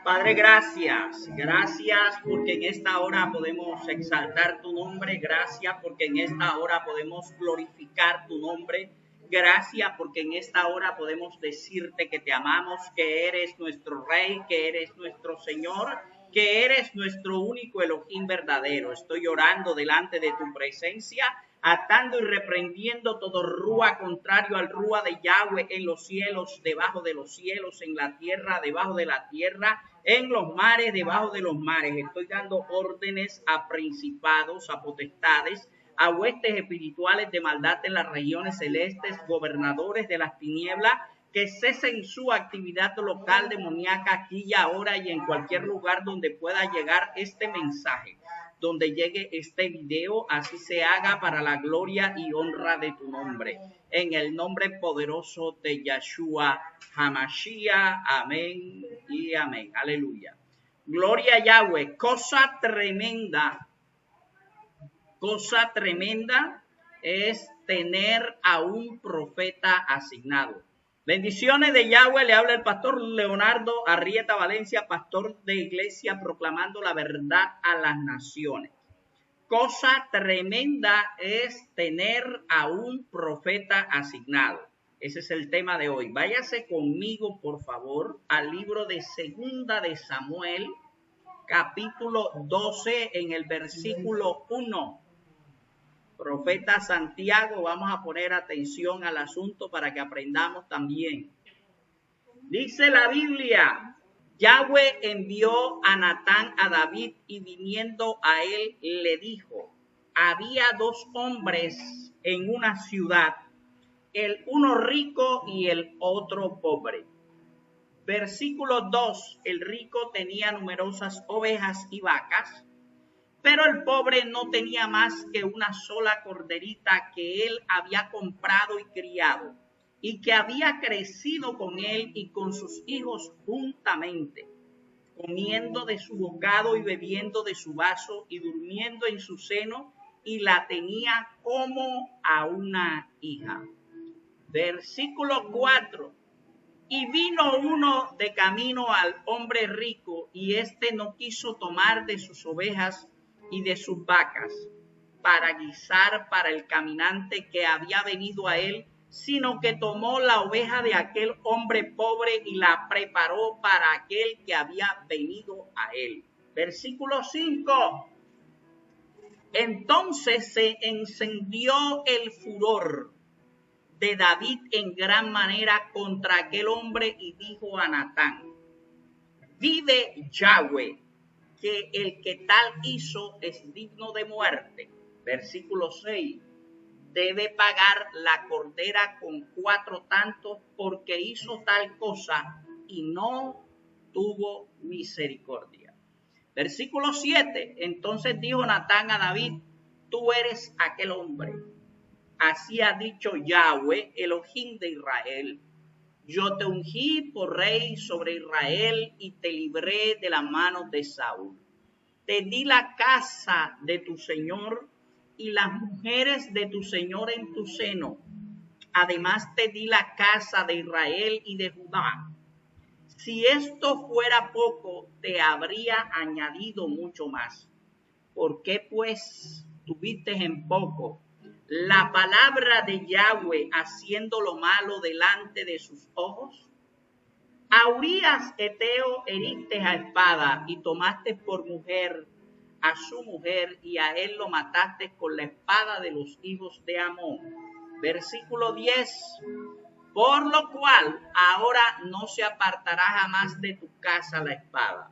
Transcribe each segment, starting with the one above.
Padre, gracias porque en esta hora podemos exaltar tu nombre, gracias porque en esta hora podemos glorificar tu nombre, gracias porque en esta hora podemos decirte que te amamos, que eres nuestro Rey, que eres nuestro Señor, que eres nuestro único Elohim verdadero. Estoy orando delante de tu presencia, atando y reprendiendo todo rúa contrario al rúa de Yahweh en los cielos, debajo de los cielos, en la tierra, debajo de la tierra, en los mares, debajo de los mares. Estoy dando órdenes a principados, a potestades, a huestes espirituales de maldad en las regiones celestes, gobernadores de las tinieblas, que cesen su actividad local demoníaca aquí y ahora y en cualquier lugar donde pueda llegar este mensaje, donde llegue este video, así se haga para la gloria y honra de tu nombre. En el nombre poderoso de Yeshua HaMashiach, amén y amén. Aleluya. Gloria a Yahweh. Cosa tremenda es tener a un profeta asignado. Bendiciones de Yahweh, le habla el pastor Leonardo Arrieta Valencia, pastor de iglesia, proclamando la verdad a las naciones. Cosa tremenda es tener a un profeta asignado. Ese es el tema de hoy. Váyase conmigo, por favor, al libro de Segunda de Samuel, capítulo 12, en el versículo 1. Profeta Santiago, vamos a poner atención al asunto para que aprendamos también. Dice la Biblia: Yahweh envió a Natán a David y viniendo a él le dijo: había dos hombres en una ciudad, el uno rico y el otro pobre. Versículo 2, el rico tenía numerosas ovejas y vacas, pero el pobre no tenía más que una sola corderita que él había comprado y criado, y que había crecido con él y con sus hijos juntamente, comiendo de su bocado y bebiendo de su vaso y durmiendo en su seno, y la tenía como a una hija. Versículo 4. Y vino uno de camino al hombre rico, y éste no quiso tomar de sus ovejas y de sus vacas para guisar para el caminante que había venido a él, sino que tomó la oveja de aquel hombre pobre y la preparó para aquel que había venido a él. Versículo 5. Entonces se encendió el furor de David en gran manera contra aquel hombre y dijo a Natán: vive Yahweh, que el que tal hizo es digno de muerte. Versículo 6. Debe pagar la cordera con 4 tantos porque hizo tal cosa y no tuvo misericordia. Versículo 7. Entonces dijo Natán a David: tú eres aquel hombre. Así ha dicho Yahweh, Elohim de Israel: yo te ungí por rey sobre Israel y te libré de la mano de Saúl. Te di la casa de tu señor y las mujeres de tu señor en tu seno. Además te di la casa de Israel y de Judá. Si esto fuera poco, te habría añadido mucho más. ¿Por qué pues tuviste en poco la palabra de Yahweh haciendo lo malo delante de sus ojos? A Urías Eteo heriste a espada y tomaste por mujer a su mujer y a él lo mataste con la espada de los hijos de Amón. Versículo 10. Por lo cual ahora no se apartará jamás de tu casa la espada,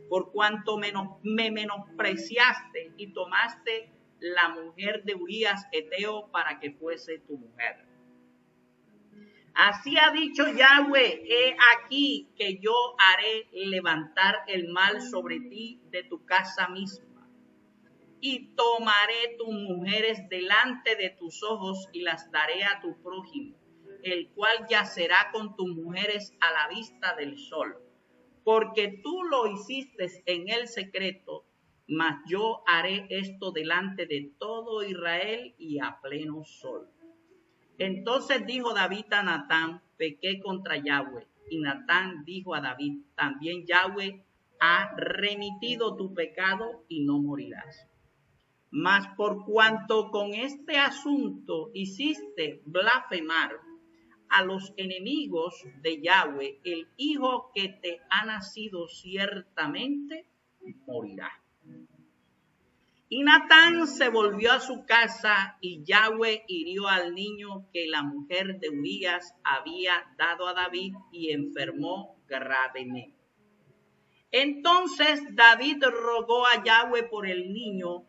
por cuanto me menospreciaste y tomaste la mujer de Urías Eteo para que fuese tu mujer. Así ha dicho Yahweh: he aquí que yo haré levantar el mal sobre ti de tu casa misma, y tomaré tus mujeres delante de tus ojos y las daré a tu prójimo, el cual yacerá con tus mujeres a la vista del sol, porque tú lo hiciste en el secreto, mas yo haré esto delante de todo Israel y a pleno sol. Entonces dijo David a Natán: pequé contra Yahweh. Y Natán dijo a David: también Yahweh ha remitido tu pecado y no morirás. Mas por cuanto con este asunto hiciste blasfemar a los enemigos de Yahweh, el hijo que te ha nacido ciertamente morirá. Y Natán se volvió a su casa y Yahweh hirió al niño que la mujer de Urías había dado a David y enfermó gravemente. Entonces David rogó a Yahweh por el niño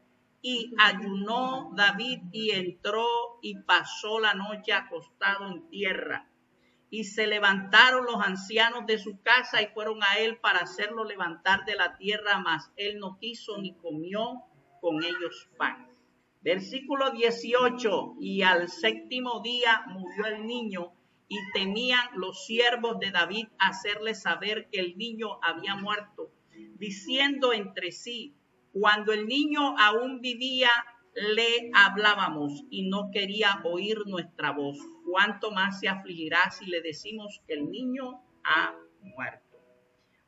y ayunó David y entró y pasó la noche acostado en tierra. Y se levantaron los ancianos de su casa y fueron a él para hacerlo levantar de la tierra, mas él no quiso ni comió con ellos pan. Versículo 18, y al séptimo día murió el niño, y temían los siervos de David hacerle saber que el niño había muerto, diciendo entre sí, cuando el niño aún vivía, le hablábamos y no quería oír nuestra voz. ¿Cuánto más se afligirá si le decimos que el niño ha muerto?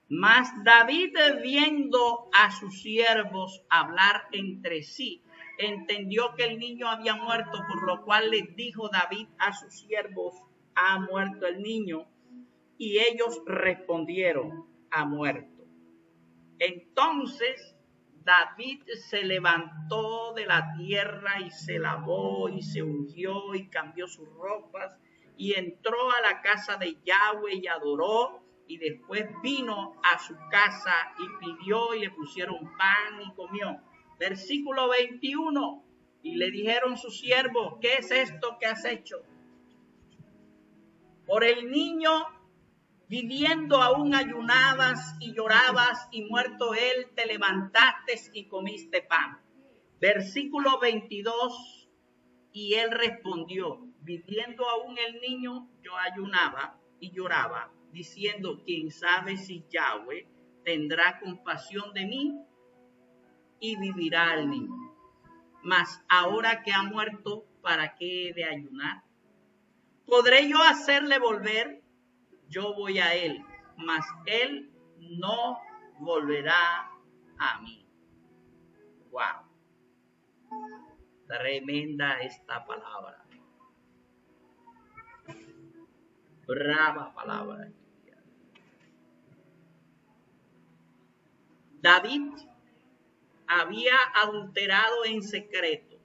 Mas David, viendo a sus siervos hablar entre sí, entendió que el niño había muerto, por lo cual les dijo David a sus siervos, ¿ha muerto el niño? Y ellos respondieron, ha muerto. Entonces David se levantó de la tierra y se lavó y se ungió y cambió sus ropas y entró a la casa de Yahweh y adoró. Y después vino a su casa y pidió y le pusieron pan y comió. Versículo 21. Y le dijeron sus siervos, ¿qué es esto que has hecho? Por el niño, viviendo aún ayunabas y llorabas, y muerto él, te levantaste y comiste pan. Versículo 22. Y él respondió, viviendo aún el niño, yo ayunaba y lloraba, diciendo, quién sabe si Yahweh tendrá compasión de mí y vivirá el niño. Mas ahora que ha muerto, ¿para qué he de ayunar? ¿Podré yo hacerle volver? Yo voy a él, mas él no volverá a mí. Wow. Tremenda esta palabra. Brava palabra. David había adulterado en secreto.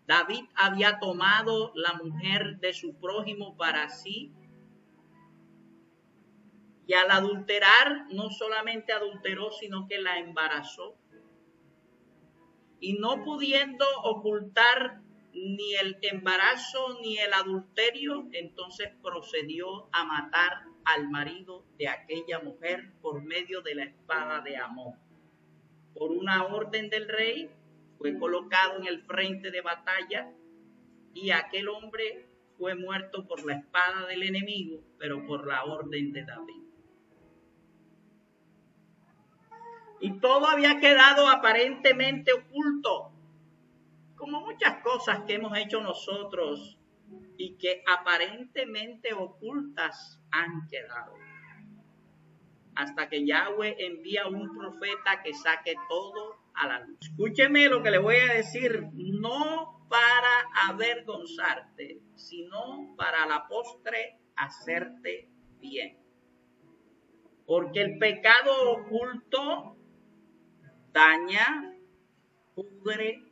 David había tomado la mujer de su prójimo para sí. Y al adulterar, no solamente adulteró, sino que la embarazó. Y no pudiendo ocultar ni el embarazo ni el adulterio, entonces procedió a matar al marido de aquella mujer por medio de la espada de Amón. Por una orden del rey, fue colocado en el frente de batalla y aquel hombre fue muerto por la espada del enemigo, pero por la orden de David. Y todo había quedado aparentemente oculto, como muchas cosas que hemos hecho nosotros y que aparentemente ocultas han quedado. Hasta que Yahweh envía un profeta que saque todo a la luz. Escúcheme lo que le voy a decir, no para avergonzarte, sino para la postre hacerte bien. Porque el pecado oculto daña, pudre,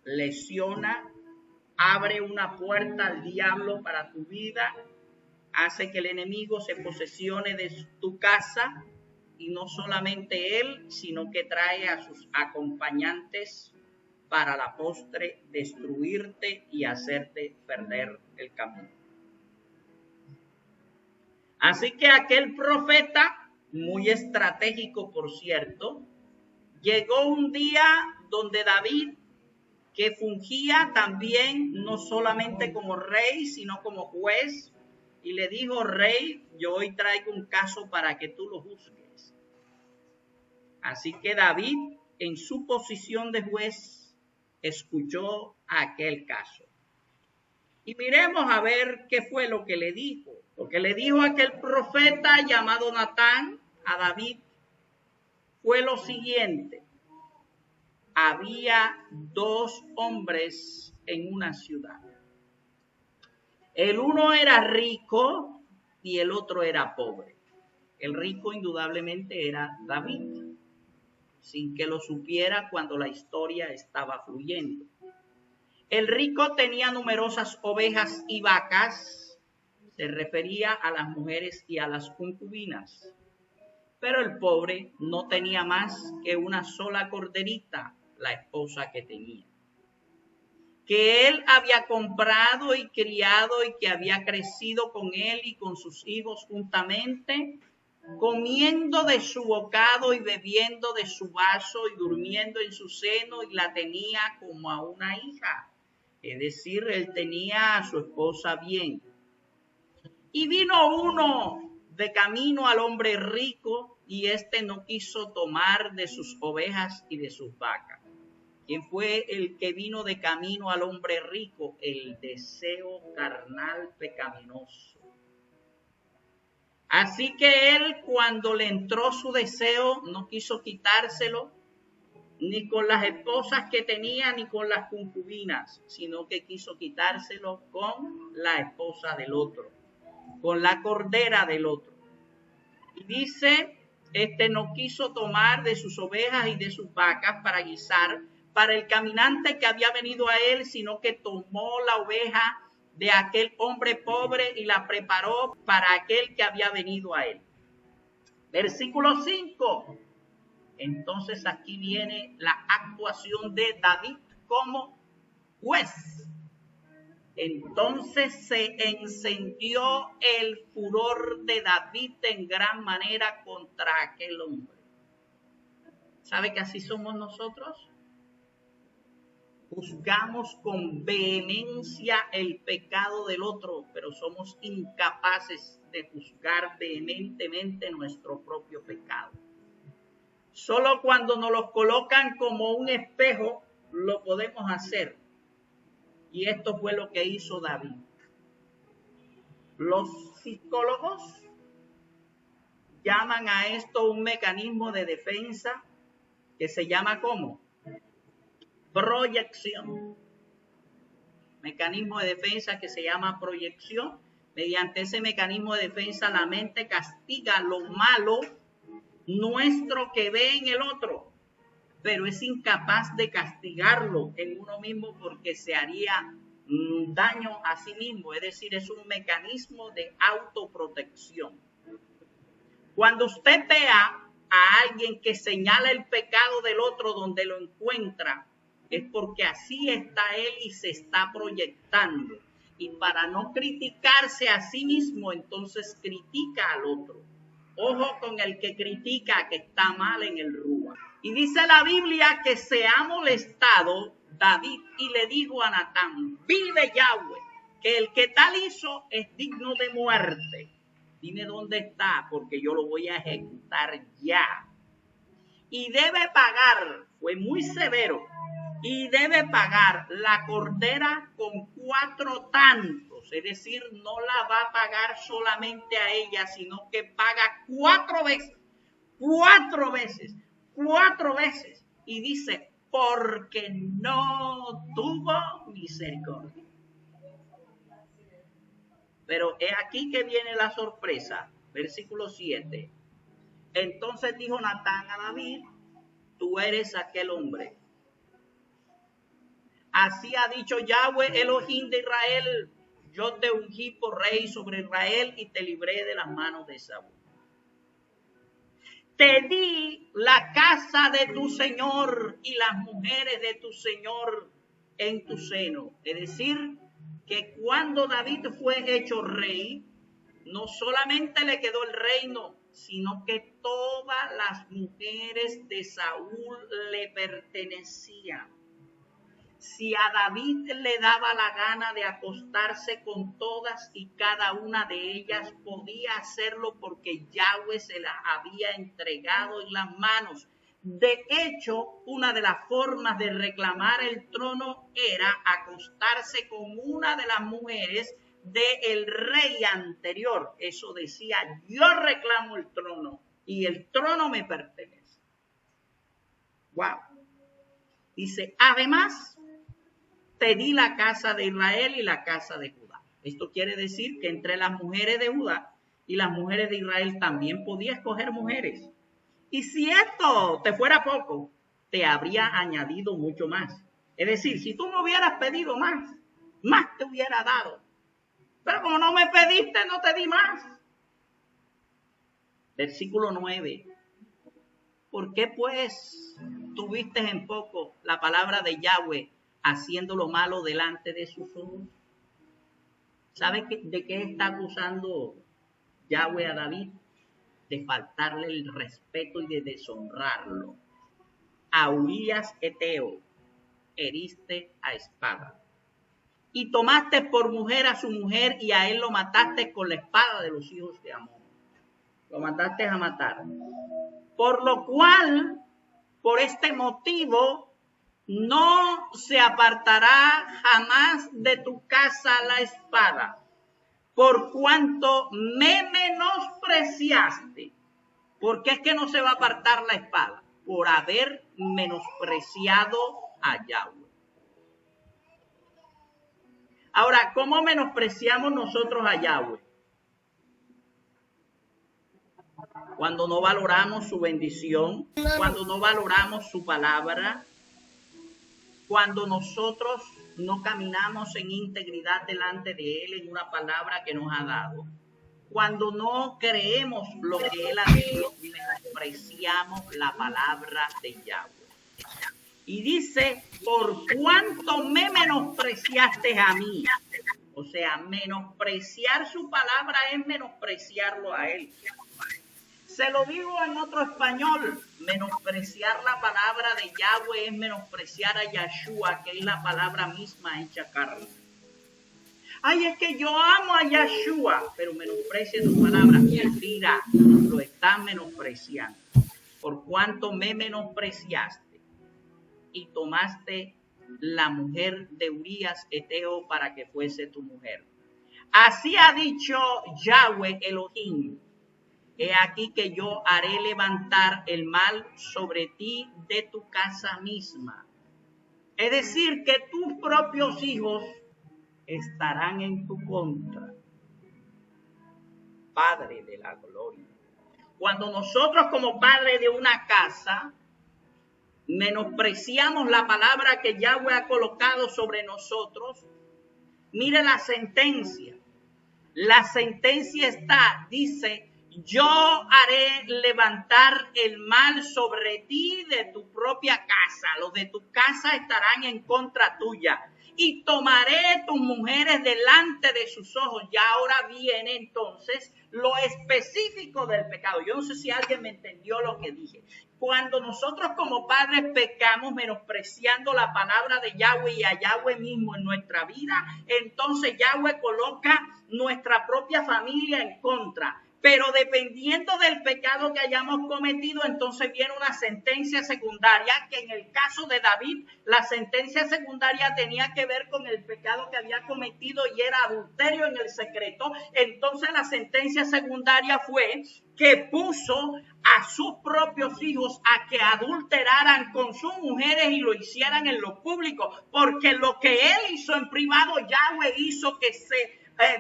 lesiona, abre una puerta al diablo para tu vida, hace que el enemigo se posesione de tu casa y no solamente él, sino que trae a sus acompañantes para la postre destruirte y hacerte perder el camino. Así que aquel profeta, muy estratégico por cierto, llegó un día donde David, que fungía también no solamente como rey, sino como juez, y le dijo, rey, yo hoy traigo un caso para que tú lo juzgues. Así que David, en su posición de juez, escuchó aquel caso. Y miremos a ver qué fue lo que le dijo. Lo que le dijo aquel profeta llamado Natán a David fue lo siguiente. Había dos hombres en una ciudad. El uno era rico y el otro era pobre. El rico indudablemente era David, sin que lo supiera cuando la historia estaba fluyendo. El rico tenía numerosas ovejas y vacas, se refería a las mujeres y a las concubinas. Pero el pobre no tenía más que una sola corderita, la esposa que tenía, que él había comprado y criado y que había crecido con él y con sus hijos juntamente, comiendo de su bocado y bebiendo de su vaso y durmiendo en su seno, y la tenía como a una hija. Es decir, él tenía a su esposa bien. Y vino uno de camino al hombre rico, y éste no quiso tomar de sus ovejas y de sus vacas. ¿Quién fue el que vino de camino al hombre rico? El deseo carnal pecaminoso. Así que él, cuando le entró su deseo, no quiso quitárselo, ni con las esposas que tenía, ni con las concubinas, sino que quiso quitárselo con la esposa del otro, con la cordera del otro. Y dice, no quiso tomar de sus ovejas y de sus vacas para guisar para el caminante que había venido a él, sino que tomó la oveja de aquel hombre pobre y la preparó para aquel que había venido a él. Versículo 5. Entonces aquí viene la actuación de David como juez. Entonces se encendió el furor de David en gran manera contra aquel hombre. ¿Sabe que así somos nosotros? Juzgamos con vehemencia el pecado del otro, pero somos incapaces de juzgar vehementemente nuestro propio pecado. Solo cuando nos lo colocan como un espejo lo podemos hacer. Y esto fue lo que hizo David. Los psicólogos llaman a esto un mecanismo de defensa que se llama ¿cómo? Proyección. Mecanismo de defensa que se llama proyección. Mediante ese mecanismo de defensa la mente castiga lo malo nuestro que ve en el otro, pero es incapaz de castigarlo en uno mismo porque se haría daño a sí mismo. Es decir, es un mecanismo de autoprotección. Cuando usted vea a alguien que señala el pecado del otro donde lo encuentra, es porque así está él y se está proyectando. Y para no criticarse a sí mismo, entonces critica al otro. Ojo con el que critica, que está mal en el rúa. Y dice la Biblia que se ha molestado David y le dijo a Natán: vive Yahweh, que el que tal hizo es digno de muerte. Dime dónde está, porque yo lo voy a ejecutar ya. Y debe pagar, fue muy severo, y debe pagar la cordera con 4 tantos. Es decir, no la va a pagar solamente a ella, sino que paga 4 veces. 4 veces. 4 veces. Y dice, porque no tuvo misericordia. Pero es aquí que viene la sorpresa. Versículo 7. Entonces dijo Natán a David: tú eres aquel hombre. Así ha dicho Yahweh, Elohim de Israel: yo te ungí por rey sobre Israel y te libré de las manos de Saúl. Te di la casa de tu señor y las mujeres de tu señor en tu seno. Es decir, que cuando David fue hecho rey, no solamente le quedó el reino, sino que todas las mujeres de Saúl le pertenecían. Si a David le daba la gana de acostarse con todas y cada una de ellas, podía hacerlo porque Yahweh se las había entregado en las manos. De hecho, una de las formas de reclamar el trono era acostarse con una de las mujeres del rey anterior. Eso decía: yo reclamo el trono. y el trono me pertenece. Wow. Dice, además, te di la casa de Israel y la casa de Judá. Esto quiere decir que entre las mujeres de Judá y las mujeres de Israel también podía escoger mujeres. Y si esto te fuera poco, te habría añadido mucho más. Es decir, si tú me hubieras pedido más te hubiera dado. Pero como no me pediste, no te di más. Versículo 9. ¿Por qué pues tuviste en poco la palabra de Yahweh haciendo lo malo delante de sus ojos? ¿Sabe de qué está acusando Yahweh a David? De faltarle el respeto y de deshonrarlo. A Urías Eteo heriste a espada. Y tomaste por mujer a su mujer y a él lo mataste con la espada de los hijos de Amón. Lo mataste a matar. Por lo cual, por este motivo, no se apartará jamás de tu casa la espada, por cuanto me menospreciaste. ¿Por qué es que no se va a apartar la espada? Por haber menospreciado a Yahweh. Ahora, ¿cómo menospreciamos nosotros a Yahweh? Cuando no valoramos su bendición, cuando no valoramos su palabra, cuando nosotros no caminamos en integridad delante de Él en una palabra que nos ha dado, cuando no creemos lo que Él ha dicho y menospreciamos la palabra de Yahweh. Y dice, por cuanto me menospreciaste a mí. O sea, menospreciar su palabra es menospreciarlo a Él. Se lo digo en otro español, menospreciar la palabra de Yahweh es menospreciar a Yahshua, que es la palabra misma hecha carne. Ay, es que yo amo a Yahshua, pero menosprecia su palabra. Mentira, lo están menospreciando. Por cuanto me menospreciaste y tomaste la mujer de Urías Eteo para que fuese tu mujer. Así ha dicho Yahweh Elohim. He aquí que yo haré levantar el mal sobre ti de tu casa misma. Es decir, que tus propios hijos estarán en tu contra. Padre de la gloria. Cuando nosotros como padre de una casa menospreciamos la palabra que Yahweh ha colocado sobre nosotros, mire la sentencia. La sentencia está, dice, yo haré levantar el mal sobre ti de tu propia casa. Los de tu casa estarán en contra tuya. Y tomaré tus mujeres delante de sus ojos. Ya ahora viene entonces lo específico del pecado. Yo no sé si alguien me entendió lo que dije. Cuando nosotros como padres pecamos menospreciando la palabra de Yahweh y a Yahweh mismo en nuestra vida, entonces Yahweh coloca nuestra propia familia en contra. Pero dependiendo del pecado que hayamos cometido, entonces viene una sentencia secundaria, que en el caso de David, la sentencia secundaria tenía que ver con el pecado que había cometido y era adulterio en el secreto. Entonces la sentencia secundaria fue que puso a sus propios hijos a que adulteraran con sus mujeres y lo hicieran en lo público, porque lo que él hizo en privado, Yahweh hizo que se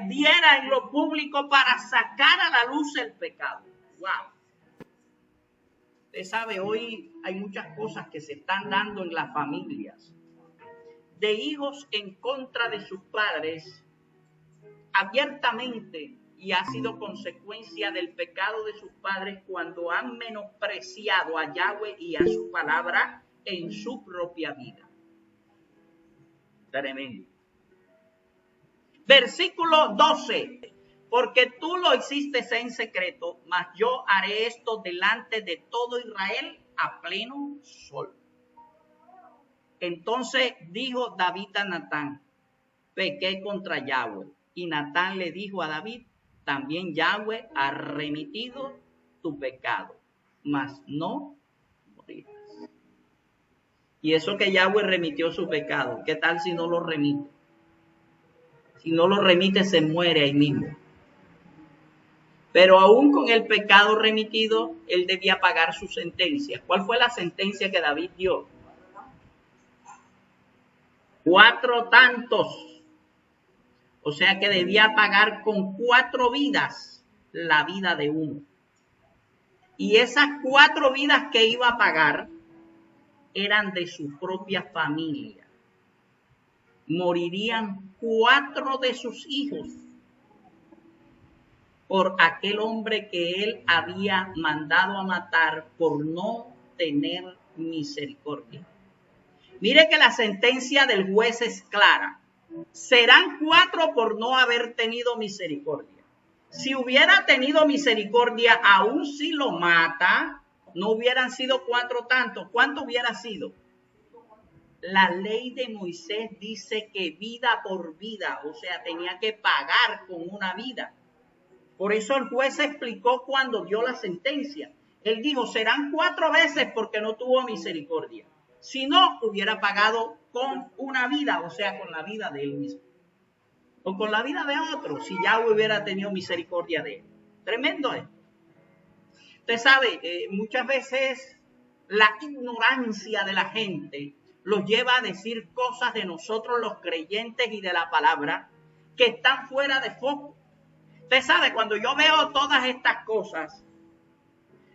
diera en lo público para sacar a la luz el pecado. Wow. Usted sabe, hoy hay muchas cosas que se están dando en las familias, de hijos en contra de sus padres abiertamente, y ha sido consecuencia del pecado de sus padres cuando han menospreciado a Yahweh y a su palabra en su propia vida. Tremendo. Versículo 12. Porque tú lo hiciste en secreto, mas yo haré esto delante de todo Israel a pleno sol. Entonces dijo David a Natán, pequé contra Yahweh. Y Natán le dijo a David, también Yahweh ha remitido tu pecado, mas no morirás. Y eso que Yahweh remitió su pecado, ¿qué tal si no lo remite? Si no lo remite, se muere ahí mismo. Pero aún con el pecado remitido, él debía pagar su sentencia. ¿Cuál fue la sentencia que David dio? 4 tantos. O sea que debía pagar con 4 vidas la vida de uno. Y esas 4 vidas que iba a pagar eran de su propia familia. Morirían 4 de sus hijos por aquel hombre que él había mandado a matar por no tener misericordia. Mire que la sentencia del juez es clara. Serán 4 por no haber tenido misericordia. Si hubiera tenido misericordia, aún si lo mata, no hubieran sido 4 tantos. ¿Cuánto hubiera sido? La ley de Moisés dice que vida por vida, o sea, tenía que pagar con una vida. Por eso el juez explicó cuando dio la sentencia. Él dijo, serán 4 veces porque no tuvo misericordia. Si no, hubiera pagado con una vida, o sea, con la vida de él mismo. O con la vida de otro, si ya hubiera tenido misericordia de él. Tremendo esto. Usted sabe, muchas veces la ignorancia de la gente los lleva a decir cosas de nosotros los creyentes y de la palabra que están fuera de foco. Usted sabe, cuando yo veo todas estas cosas,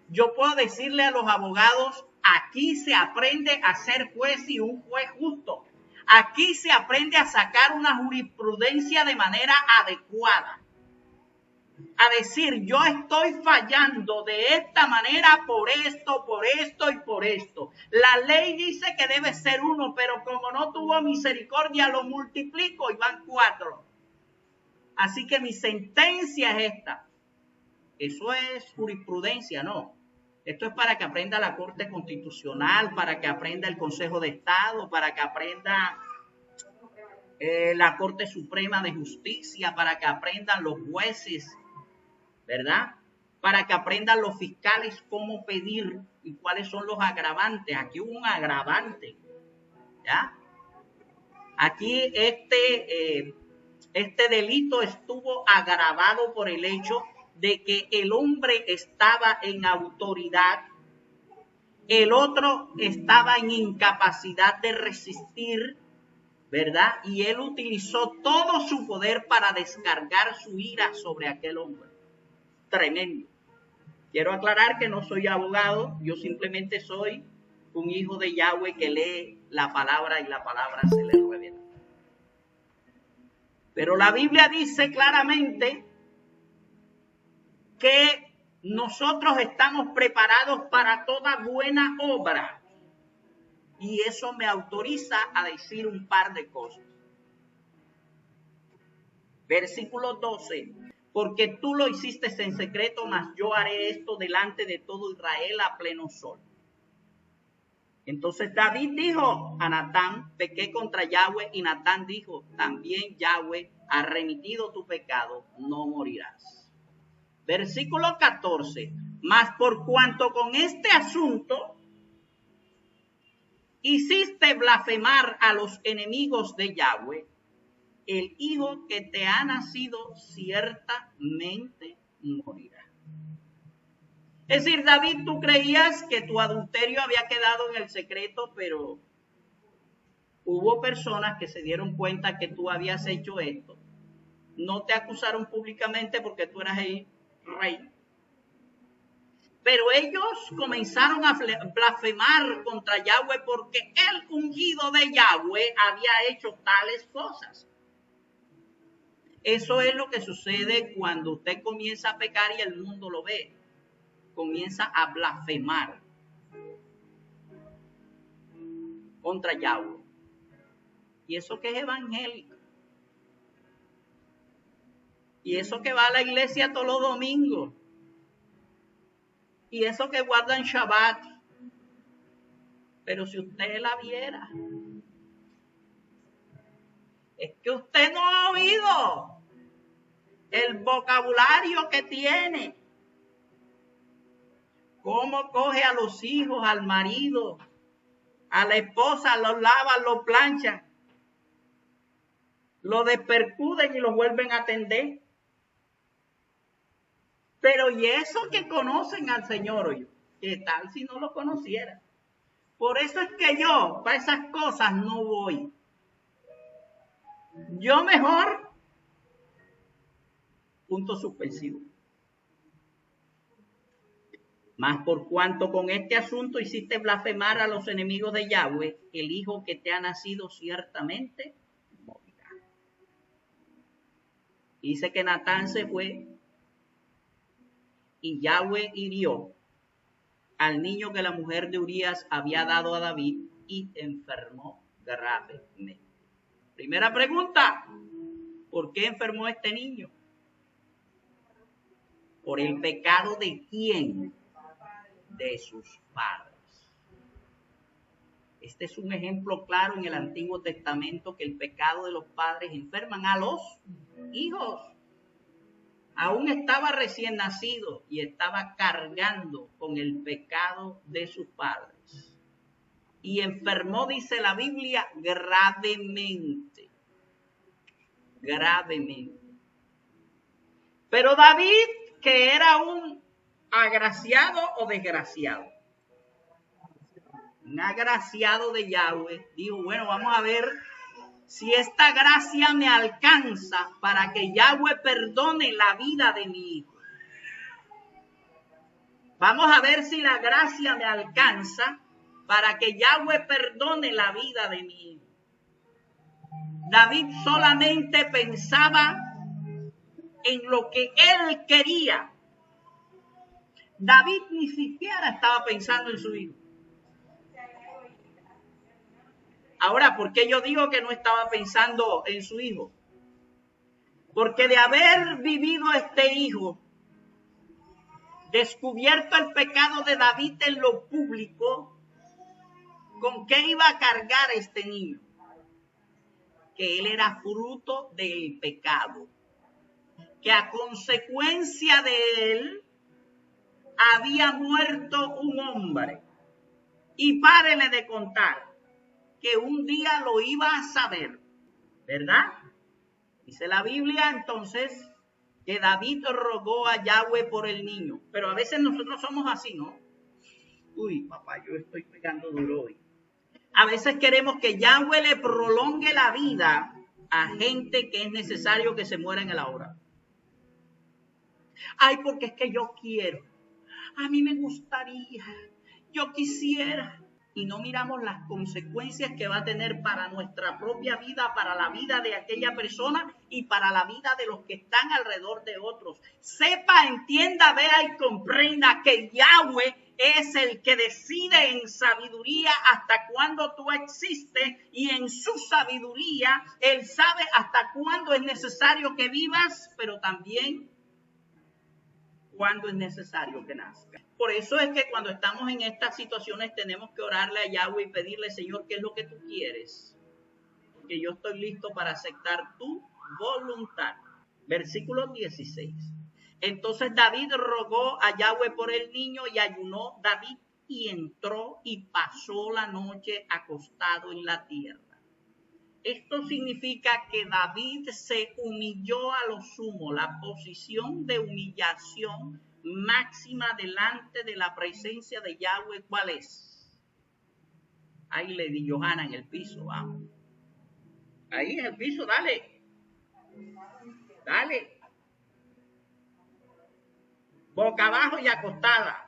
yo puedo decirle a los abogados, aquí se aprende a ser juez y un juez justo. Aquí se aprende a sacar una jurisprudencia de manera adecuada. A decir, yo estoy fallando de esta manera por esto y por esto. La ley dice que debe ser 1, pero como no tuvo misericordia, lo multiplico y van 4. Así que mi sentencia es esta. Eso es jurisprudencia, no. Esto es para que aprenda la Corte Constitucional, para que aprenda el Consejo de Estado, para que aprenda la Corte Suprema de Justicia, para que aprendan los jueces, ¿verdad? Para que aprendan los fiscales cómo pedir y cuáles son los agravantes. Aquí hubo un agravante, ¿ya? Aquí este delito estuvo agravado por el hecho de que el hombre estaba en autoridad, el otro estaba en incapacidad de resistir, ¿verdad? Y él utilizó todo su poder para descargar su ira sobre aquel hombre. Tremendo. Quiero aclarar que no soy abogado, yo simplemente soy un hijo de Yahweh que lee la palabra y la palabra se le revela. Pero la Biblia dice claramente que nosotros estamos preparados para toda buena obra. Y eso me autoriza a decir un par de cosas. Versículo 12. Porque tú lo hiciste en secreto, mas yo haré esto delante de todo Israel a pleno sol. Entonces David dijo a Natán, pequé contra Yahweh, y Natán dijo, también Yahweh ha remitido tu pecado, no morirás. Versículo 14, mas por cuanto con este asunto hiciste blasfemar a los enemigos de Yahweh, el hijo que te ha nacido ciertamente morirá. Es decir, David, tú creías que tu adulterio había quedado en el secreto, pero hubo personas que se dieron cuenta que tú habías hecho esto. No te acusaron públicamente porque tú eras el rey. Pero ellos comenzaron a blasfemar contra Yahweh porque el ungido de Yahweh había hecho tales cosas. Eso es lo que sucede cuando usted comienza a pecar y el mundo lo ve. Comienza a blasfemar contra Yahweh. Y eso que es evangélico. Y eso que va a la iglesia todos los domingos. Y eso que guarda en Shabbat. Pero si usted la viera, es que usted no ha oído el vocabulario que tiene. Cómo coge a los hijos, al marido, a la esposa, los lava, los planchan, lo despercuden y los vuelven a atender. Pero y eso que conocen al Señor, oye, ¿qué tal si no lo conocieran? Por eso es que yo, para esas cosas no voy. Yo mejor, punto suspensivo. Mas por cuanto con este asunto hiciste blasfemar a los enemigos de Yahweh, el hijo que te ha nacido ciertamente morirá. Dice que Natán se fue y Yahweh hirió al niño que la mujer de Urías había dado a David y enfermó gravemente. Primera pregunta, ¿por qué enfermó este niño? ¿Por el pecado de quién? De sus padres. Este es un ejemplo claro en el Antiguo Testamento que el pecado de los padres enferman a los hijos. Aún estaba recién nacido y estaba cargando con el pecado de sus padres. Y enfermó, dice la Biblia, gravemente. Gravemente. Pero David, que era un agraciado o desgraciado, un agraciado de Yahweh, dijo, bueno, vamos a ver si esta gracia me alcanza para que Yahweh perdone la vida de mi hijo. Vamos a ver si la gracia me alcanza para que Yahweh perdone la vida de mi hijo. David solamente pensaba en lo que él quería. David ni siquiera estaba pensando en su hijo. Ahora, ¿por qué yo digo que no estaba pensando en su hijo? Porque de haber vivido este hijo, descubierto el pecado de David en lo público, ¿con qué iba a cargar este niño? Que él era fruto del pecado. Que a consecuencia de él había muerto un hombre. Y párele de contar que un día lo iba a saber, ¿verdad? Dice la Biblia entonces que David rogó a Yahweh por el niño. Pero a veces nosotros somos así, ¿no? Uy, papá, yo estoy pegando duro hoy. A veces queremos que Yahweh le prolongue la vida a gente que es necesario que se muera en la hora. Ay, porque es que yo quiero. A mí me gustaría. Yo quisiera. Y no miramos las consecuencias que va a tener para nuestra propia vida, para la vida de aquella persona y para la vida de los que están alrededor de otros. Sepa, entienda, vea y comprenda que Yahweh es el que decide en sabiduría hasta cuándo tú existes, y en su sabiduría Él sabe hasta cuándo es necesario que vivas, pero también cuándo es necesario que nazca. Por eso es que cuando estamos en estas situaciones tenemos que orarle a Yahweh y pedirle, Señor, ¿qué es lo que tú quieres? Porque yo estoy listo para aceptar tu voluntad. Versículo 16. Entonces David rogó a Yahweh por el niño y ayunó David y entró y pasó la noche acostado en la tierra. Esto significa que David se humilló a lo sumo, la posición de humillación máxima delante de la presencia de Yahweh. ¿Cuál es? Ahí le di Johanna en el piso, vamos. Ahí en el piso, dale. Dale. Boca abajo y acostada.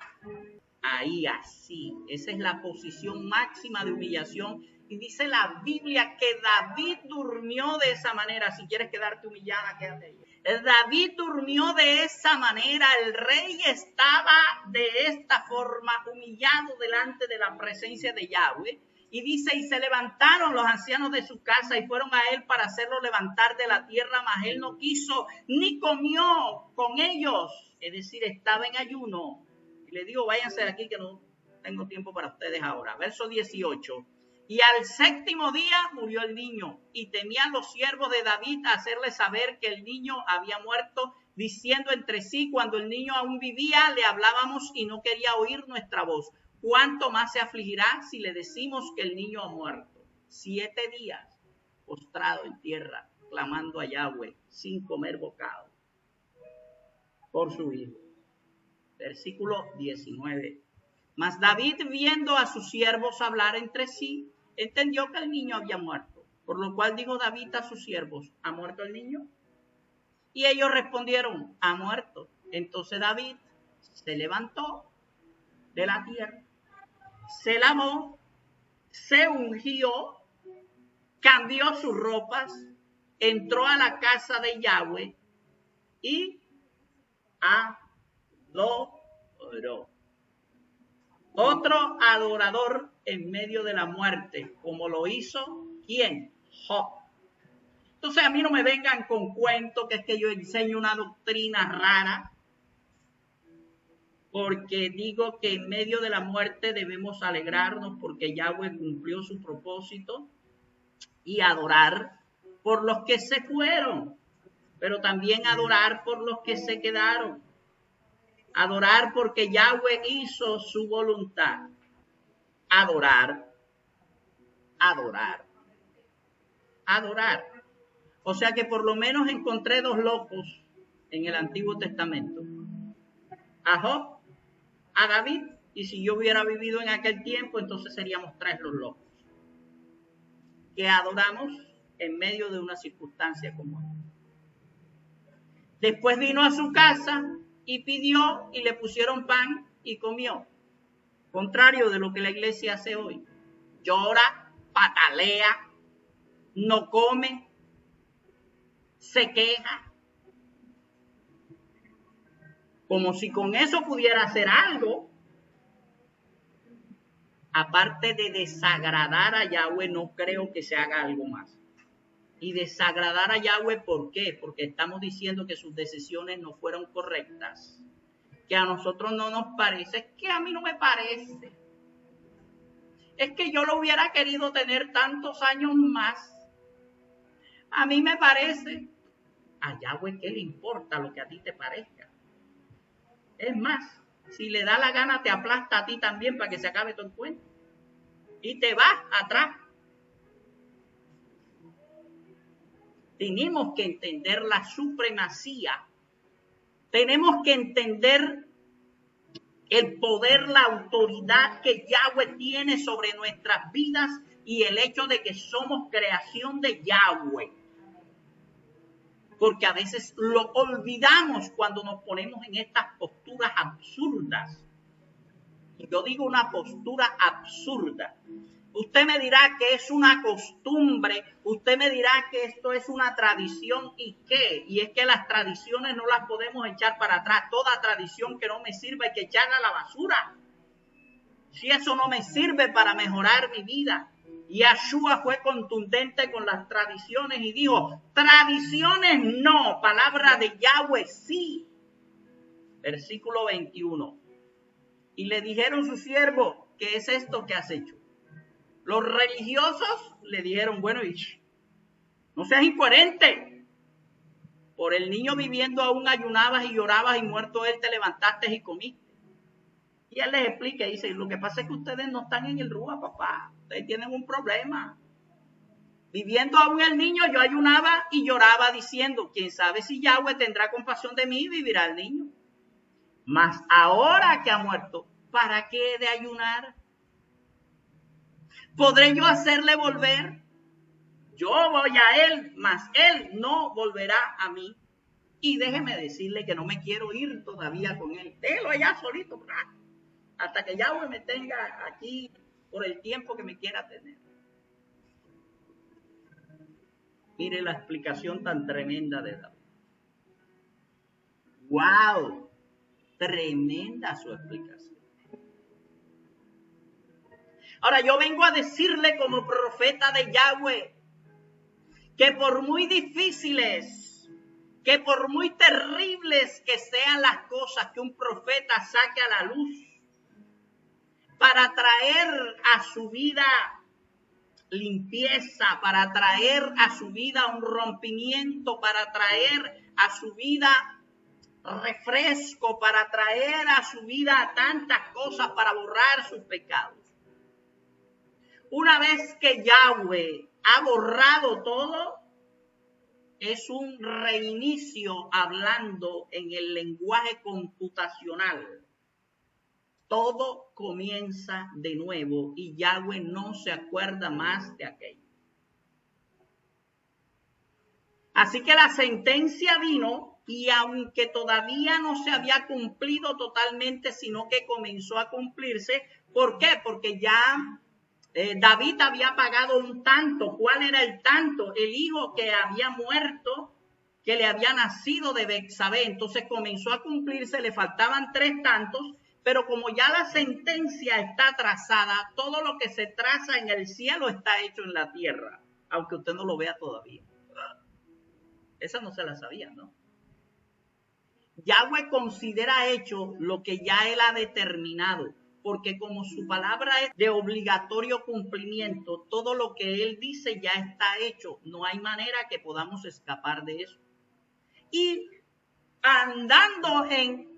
Ahí así. Esa es la posición máxima de humillación. Y dice la Biblia que David durmió de esa manera. Si quieres quedarte humillada, quédate ahí. David durmió de esa manera. El rey estaba de esta forma, humillado delante de la presencia de Yahweh. Y dice, y se levantaron los ancianos de su casa y fueron a él para hacerlo levantar de la tierra, mas él no quiso ni comió con ellos. Es decir, estaba en ayuno. Y le digo, váyanse de aquí que no tengo tiempo para ustedes ahora. Verso 18. Y al séptimo día murió el niño, y temían los siervos de David a hacerle saber que el niño había muerto, diciendo entre sí, cuando el niño aún vivía, le hablábamos y no quería oír nuestra voz. ¿Cuánto más se afligirá si le decimos que el niño ha muerto? 7 días postrado en tierra, clamando a Yahweh, sin comer bocado, por su hijo. Versículo 19. Mas David, viendo a sus siervos hablar entre sí, entendió que el niño había muerto. Por lo cual dijo David a sus siervos, ¿ha muerto el niño? Y ellos respondieron, ha muerto. Entonces David se levantó de la tierra, se lavó, se ungió, cambió sus ropas, entró a la casa de Yahweh y adoró. Otro adorador en medio de la muerte, como lo hizo, ¿quién? Job. Entonces a mí no me vengan con cuentos que es que yo enseño una doctrina rara, porque digo que en medio de la muerte debemos alegrarnos porque Yahweh cumplió su propósito y adorar por los que se fueron, pero también adorar por los que se quedaron. Adorar porque Yahweh hizo su voluntad. Adorar. O sea que por lo menos encontré dos locos en el Antiguo Testamento. A Job, a David, y si yo hubiera vivido en aquel tiempo, entonces seríamos tres los locos que adoramos en medio de una circunstancia como esta. Después vino a su casa y pidió y le pusieron pan y comió. Contrario de lo que la iglesia hace hoy. Llora, patalea, no come, se queja. Como si con eso pudiera hacer algo. Aparte de desagradar a Yahweh, no creo que se haga algo más. Y desagradar a Yahweh, ¿por qué? Porque estamos diciendo que sus decisiones no fueron correctas. Que a nosotros no nos parece. Es que a mí no me parece. Es que yo lo hubiera querido tener tantos años más. A mí me parece. A Yahweh, ¿qué le importa lo que a ti te parezca? Es más, si le da la gana, te aplasta a ti también para que se acabe todo el cuento. Y te vas atrás. Tenemos que entender la supremacía. Tenemos que entender el poder, la autoridad que Yahweh tiene sobre nuestras vidas y el hecho de que somos creación de Yahweh. Porque a veces lo olvidamos cuando nos ponemos en estas posturas absurdas. Y yo digo una postura absurda. Usted me dirá que es una costumbre, usted me dirá que esto es una tradición y qué. Y es que las tradiciones no las podemos echar para atrás. Toda tradición que no me sirva hay que echarla a la basura. Si eso no me sirve para mejorar mi vida. Yahshua fue contundente con las tradiciones y dijo, tradiciones no, palabra de Yahweh sí. Versículo 21. Y le dijeron sus siervos, ¿qué es esto que has hecho? Los religiosos le dijeron, bueno, no seas incoherente. Por el niño viviendo aún ayunabas y llorabas y muerto él te levantaste y comiste. Y él les explica y dice, lo que pasa es que ustedes no están en el Rúa, papá. Ustedes tienen un problema. Viviendo aún el niño, yo ayunaba y lloraba diciendo, quién sabe si Yahweh tendrá compasión de mí y vivirá el niño. Mas ahora que ha muerto, ¿para qué he de ayunar? ¿Podré yo hacerle volver? Yo voy a él, mas él no volverá a mí. Y déjeme decirle que no me quiero ir todavía con él. Déjelo allá solito, hasta que Yahweh me tenga aquí por el tiempo que me quiera tener. Mire la explicación tan tremenda de David. ¡Wow! Tremenda su explicación. Ahora yo vengo a decirle como profeta de Yahweh que por muy difíciles, que por muy terribles que sean las cosas que un profeta saque a la luz para traer a su vida limpieza, para traer a su vida un rompimiento, para traer a su vida refresco, para traer a su vida tantas cosas para borrar sus pecados. Una vez que Yahweh ha borrado todo, es un reinicio hablando en el lenguaje computacional. todo comienza de nuevo y Yahweh no se acuerda más de aquello. Así que la sentencia vino y aunque todavía no se había cumplido totalmente, sino que comenzó a cumplirse. ¿Por qué? Porque ya David había pagado un tanto. ¿Cuál era el tanto? El hijo que había muerto, que le había nacido de Betsabé. Entonces comenzó a cumplirse, le faltaban 3 tantos, pero como ya la sentencia está trazada, todo lo que se traza en el cielo está hecho en la tierra, aunque usted no lo vea todavía. Esa no se la sabía, ¿no? Yahweh considera hecho lo que ya él ha determinado, porque como su palabra es de obligatorio cumplimiento, todo lo que él dice ya está hecho. No hay manera que podamos escapar de eso. Y andando en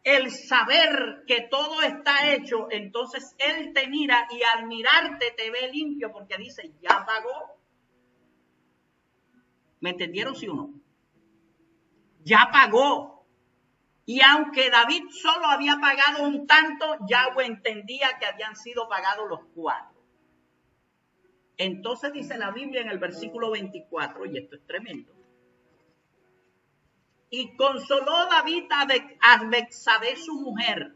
el saber que todo está hecho, entonces él te mira y al mirarte te ve limpio porque dice, ya pagó. ¿Me entendieron, sí o no? Ya pagó. Y aunque David solo había pagado un tanto, Yahweh entendía que habían sido pagados los 4. Entonces dice la Biblia en el versículo 24, y esto es tremendo. Y consoló David a Betsabé su mujer,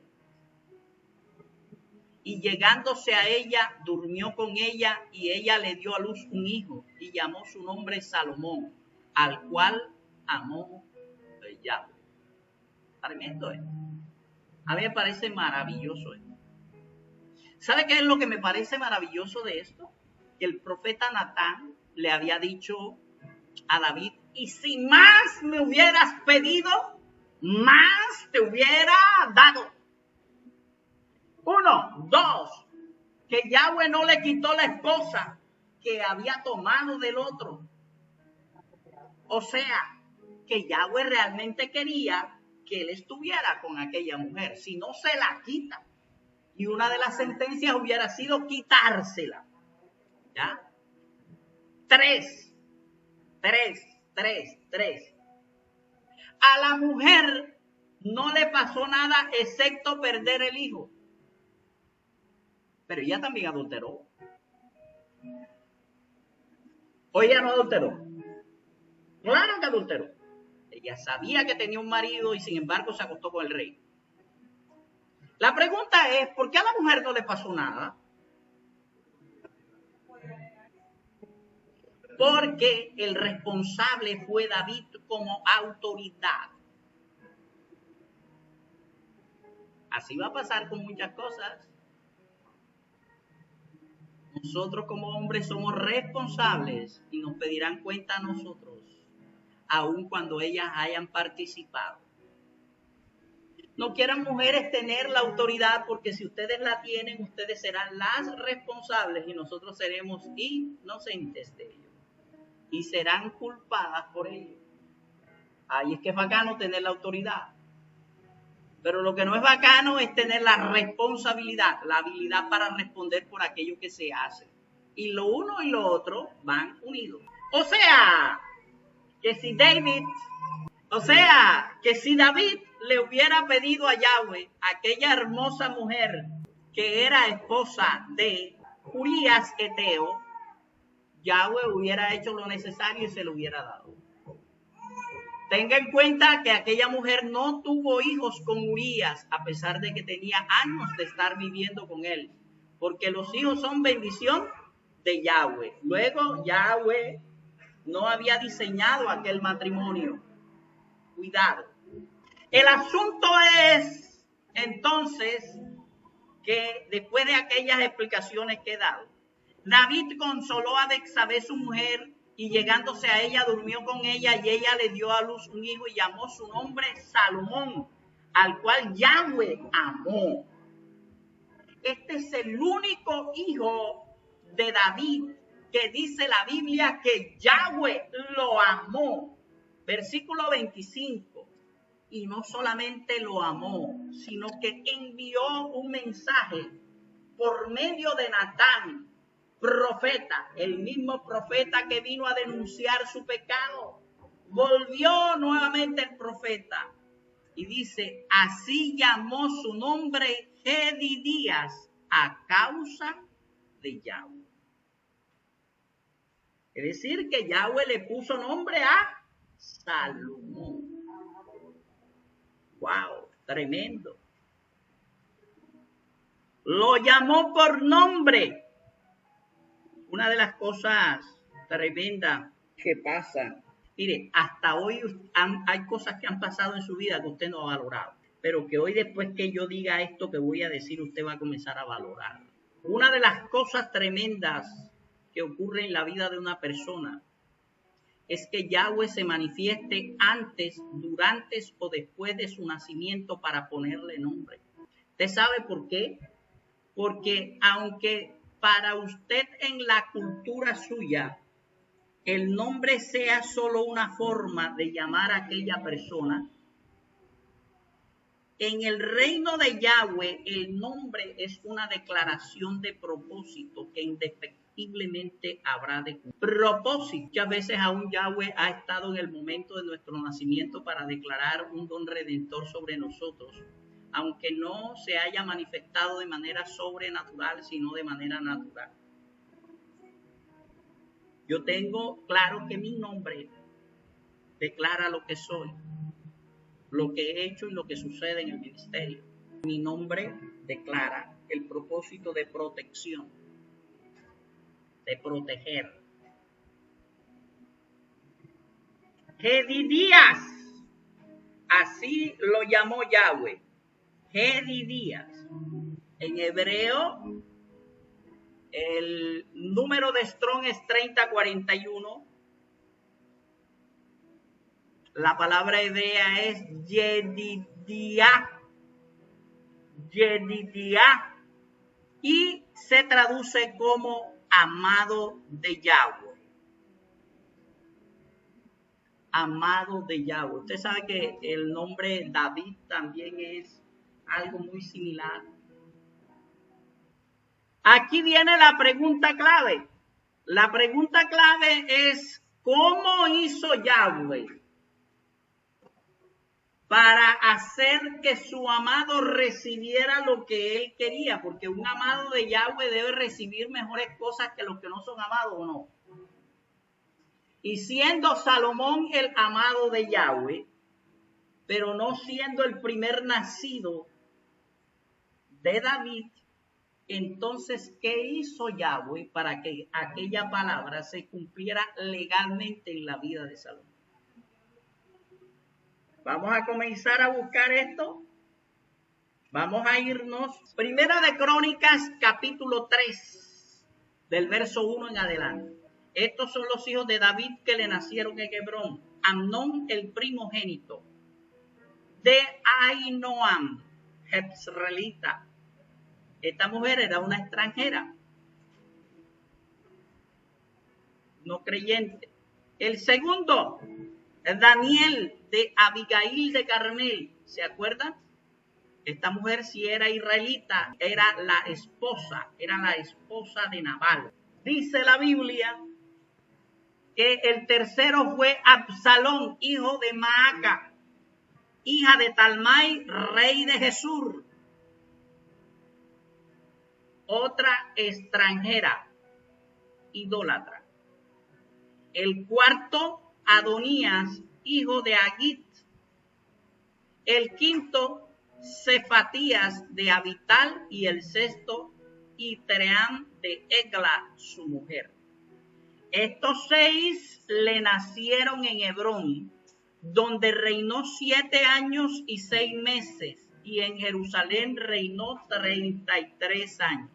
y llegándose a ella, durmió con ella, y ella le dio a luz un hijo, y llamó su nombre Salomón, al cual amó Yahweh. Tremendo esto. A mí me parece maravilloso esto. ¿Sabe qué es lo que me parece maravilloso de esto? Que el profeta Natán le había dicho a David, y si más me hubieras pedido, más te hubiera dado. 1, 2, que Yahweh no le quitó la esposa que había tomado del otro. O sea, que Yahweh realmente quería que él estuviera con aquella mujer, si no se la quita. Y una de las sentencias hubiera sido quitársela. ¿Ya? 3. A la mujer no le pasó nada excepto perder el hijo. Pero ella también adulteró. ¿O ella no adulteró? Claro que adulteró. Ella sabía que tenía un marido y sin embargo se acostó con el rey. La pregunta es, ¿por qué a la mujer no le pasó nada? Porque el responsable fue David como autoridad. Así va a pasar con muchas cosas. Nosotros como hombres somos responsables y nos pedirán cuenta a nosotros, aun cuando ellas hayan participado. No quieran mujeres tener la autoridad, porque si ustedes la tienen, ustedes serán las responsables y nosotros seremos inocentes de ello. Y serán culpadas por ello. Ahí es que es bacano tener la autoridad. Pero lo que no es bacano es tener la responsabilidad, la habilidad para responder por aquello que se hace. Y lo uno y lo otro van unidos. O sea, que si David le hubiera pedido a Yahweh, aquella hermosa mujer que era esposa de Urías Eteo, Yahweh hubiera hecho lo necesario y se lo hubiera dado. Tenga en cuenta que aquella mujer no tuvo hijos con Urías, a pesar de que tenía años de estar viviendo con él, porque los hijos son bendición de Yahweh. Luego Yahweh no había diseñado aquel matrimonio. Cuidado. El asunto es, entonces, que después de aquellas explicaciones que he dado, David consoló a Betsabé su mujer, y llegándose a ella durmió con ella, y ella le dio a luz un hijo y llamó su nombre Salomón, al cual Yahweh amó. Este es el único hijo de David que dice la Biblia que Yahweh lo amó. Versículo 25. Y no solamente lo amó, sino que envió un mensaje por medio de Natán, profeta, el mismo profeta que vino a denunciar su pecado. Volvió nuevamente el profeta Y dice, así llamó su nombre Jedidías a causa de Yahweh. Es decir, que Yahweh le puso nombre a Salomón. ¡Wow! Tremendo. Lo llamó por nombre. Una de las cosas tremendas que pasa. Mire, hasta hoy hay cosas que han pasado en su vida que usted no ha valorado. Pero que hoy, después que yo diga esto que voy a decir, usted va a comenzar a valorar. Una de las cosas tremendas que ocurre en la vida de una persona es que Yahweh se manifieste antes, durante o después de su nacimiento para ponerle nombre. ¿Usted sabe por qué? Porque aunque para usted en la cultura suya el nombre sea solo una forma de llamar a aquella persona, en el reino de Yahweh el nombre es una declaración de propósito que indefectiblemente habrá de cumplir. Propósito. Muchas veces aún Yahweh ha estado en el momento de nuestro nacimiento para declarar un don redentor sobre nosotros, aunque no se haya manifestado de manera sobrenatural, sino de manera natural. Yo tengo claro que mi nombre declara lo que soy, lo que he hecho y lo que sucede en el ministerio. Mi nombre declara el propósito de protección, de proteger. Jedidías, así lo llamó Yahweh. Jedidías. En hebreo, el número de Strong es 3041. La palabra hebrea es Yedidiah. Yedidiah. Y se traduce como amado de Yahweh. Amado de Yahweh. Usted sabe que el nombre David también es algo muy similar. Aquí viene la pregunta clave. La pregunta clave es, ¿cómo hizo Yahweh para hacer que su amado recibiera lo que él quería? Porque un amado de Yahweh debe recibir mejores cosas que los que no son amados, ¿o no? Y siendo Salomón el amado de Yahweh, pero no siendo el primer nacido de David, entonces, ¿qué hizo Yahweh para que aquella palabra se cumpliera legalmente en la vida de Salomón? Vamos a comenzar a buscar esto. Vamos a irnos. Primera de Crónicas, capítulo 3, del verso 1 en adelante. Estos son los hijos de David que le nacieron en Hebrón. Amnón, el primogénito, de Ahinoam, jezreelita. Esta mujer era una extranjera, no creyente. El segundo, Daniel, de Abigail de Carmel. ¿Se acuerdan? Esta mujer sí era israelita, era la esposa de Nabal. Dice la Biblia que el tercero fue Absalón, hijo de Maaca, hija de Talmai, rey de Jesús. Otra extranjera, idólatra. El cuarto, Adonías, hijo de Agit. El quinto, Cefatías de Abital. Y el sexto, Itream de Egla, su mujer. Estos 6 le nacieron en Hebrón, donde reinó 7 años y 6 meses, y en Jerusalén reinó 33 años.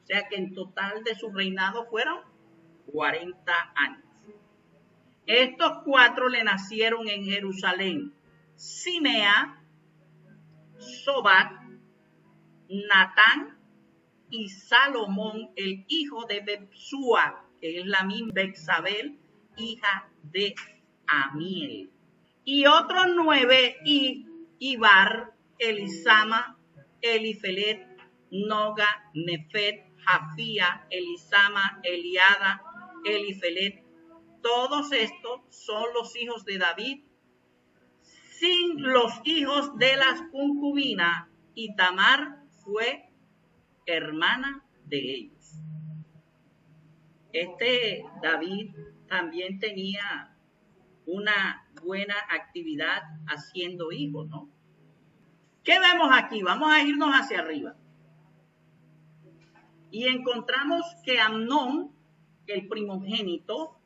O sea que en total de su reinado fueron 40 años. Estos 4 le nacieron en Jerusalén: Simea, Sobat, Natán y Salomón, el hijo de Bepsúa, que es la misma Betsabel, hija de Amiel. Y otros 9, Ibar, Elisama, Elifelet, Noga, Nefet, Jafía, Elisama, Eliada, Elifelet. Todos estos son los hijos de David, sin los hijos de las concubinas, y Tamar fue hermana de ellos. David también tenía una buena actividad haciendo hijos, ¿no? ¿Qué vemos aquí? Vamos a irnos hacia arriba. Y encontramos que Amnón, el primogénito,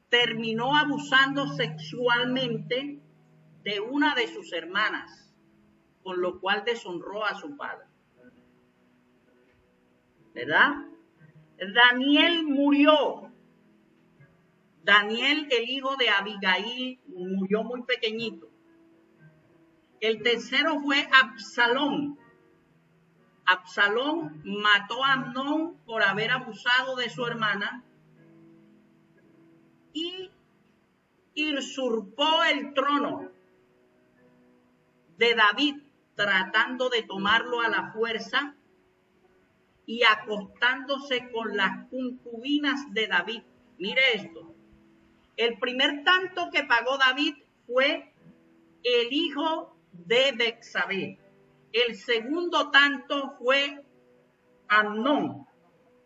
terminó abusando sexualmente de una de sus hermanas, con lo cual deshonró a su padre. ¿Verdad? Daniel murió. Daniel, el hijo de Abigail, murió muy pequeñito. El tercero fue Absalón. Absalón mató a Amnón por haber abusado de su hermana y usurpó el trono de David, tratando de tomarlo a la fuerza y acostándose con las concubinas de David. Mire esto. El primer tanto que pagó David fue el hijo de Betsabé. El segundo tanto fue Amnón.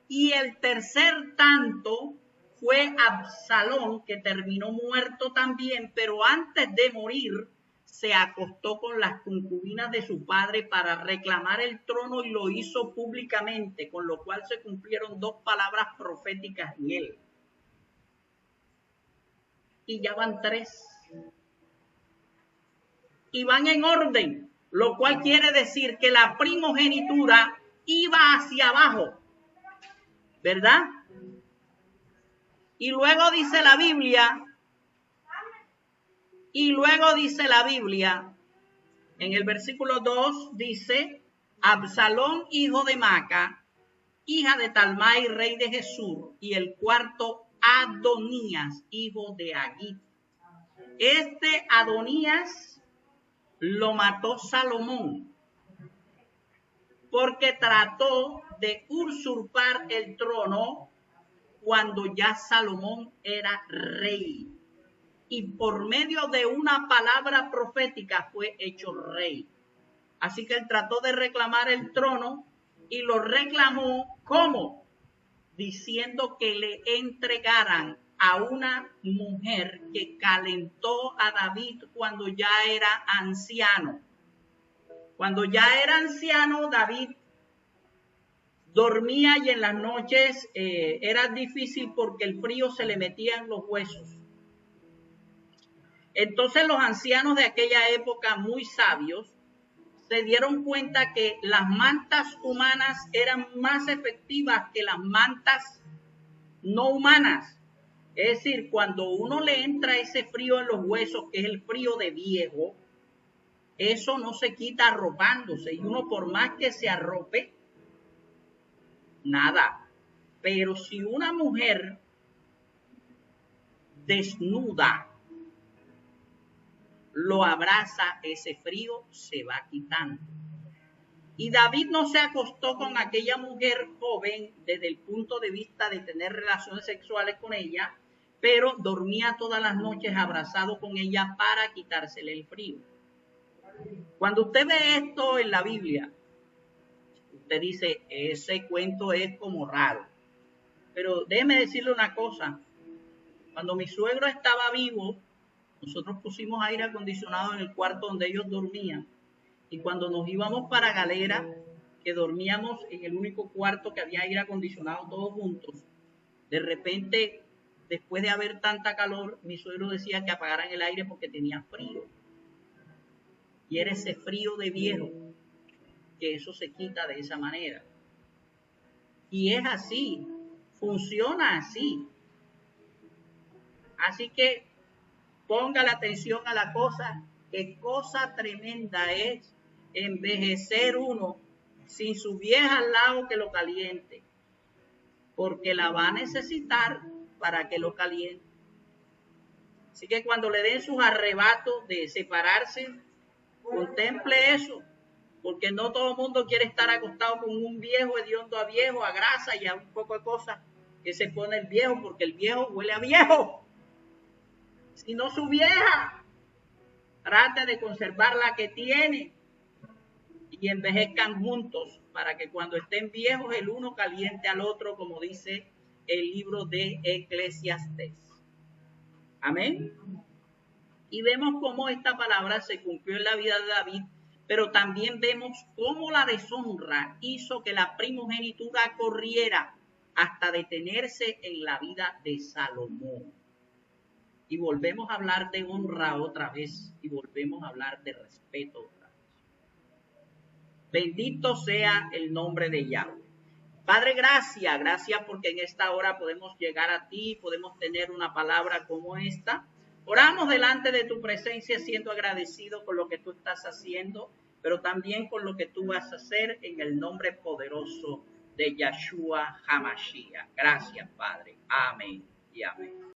Y el tercer tanto fue Absalón, que terminó muerto también, pero antes de morir se acostó con las concubinas de su padre para reclamar el trono y lo hizo públicamente, con lo cual se cumplieron dos palabras proféticas en él. Y ya van tres. Y van en orden, lo cual quiere decir que la primogenitura iba hacia abajo, ¿verdad? Y luego dice la Biblia, en el versículo 2 dice, Absalón, hijo de Maca, hija de Talmai, rey de Jesús, y el cuarto, Adonías, hijo de Agit. Este Adonías lo mató Salomón, porque trató de usurpar el trono cuando ya Salomón era rey. Y por medio de una palabra profética fue hecho rey. Así que él trató de reclamar el trono y lo reclamó, ¿cómo? Diciendo que le entregaran a una mujer que calentó a David cuando ya era anciano. Cuando ya era anciano, David dormía y en las noches era difícil porque el frío se le metía en los huesos. Entonces los ancianos de aquella época, muy sabios, se dieron cuenta que las mantas humanas eran más efectivas que las mantas no humanas. Es decir, cuando uno le entra ese frío en los huesos, que es el frío de viejo, eso no se quita arropándose. Y uno por más que se arrope, nada. Pero si una mujer desnuda lo abraza, ese frío se va quitando. Y David no se acostó con aquella mujer joven desde el punto de vista de tener relaciones sexuales con ella, pero dormía todas las noches abrazado con ella para quitársele el frío. Cuando usted ve esto en la Biblia, usted dice, ese cuento es como raro. Pero déjeme decirle una cosa. Cuando mi suegro estaba vivo, nosotros pusimos aire acondicionado en el cuarto donde ellos dormían. Y cuando nos íbamos para Galera, que dormíamos en el único cuarto que había aire acondicionado todos juntos, de repente, después de haber tanta calor, mi suegro decía que apagaran el aire porque tenía frío. Y era ese frío de viejo, que eso se quita de esa manera. Y es así, funciona así. Así que ponga la atención a la cosa, qué cosa tremenda es envejecer uno sin su vieja al lado que lo caliente, porque la va a necesitar para que lo caliente. Así que cuando le den sus arrebatos de separarse, contemple eso, porque no todo el mundo quiere estar acostado con un viejo, hediondo a viejo, a grasa y a un poco de cosas que se pone el viejo, porque el viejo huele a viejo, sino su vieja. Trate de conservar la que tiene y envejezcan juntos para que cuando estén viejos el uno caliente al otro, como dice el libro de Eclesiastés. Amén. Y vemos cómo esta palabra se cumplió en la vida de David, pero también vemos cómo la deshonra hizo que la primogenitura corriera hasta detenerse en la vida de Salomón. Y volvemos a hablar de honra otra vez y volvemos a hablar de respeto otra vez. Bendito sea el nombre de Yahweh. Padre, gracias porque en esta hora podemos llegar a ti, podemos tener una palabra como esta. Oramos delante de tu presencia siendo agradecidos con lo que tú estás haciendo, pero también con lo que tú vas a hacer en el nombre poderoso de Yahshua HaMashiach. Gracias, Padre. Amén y amén.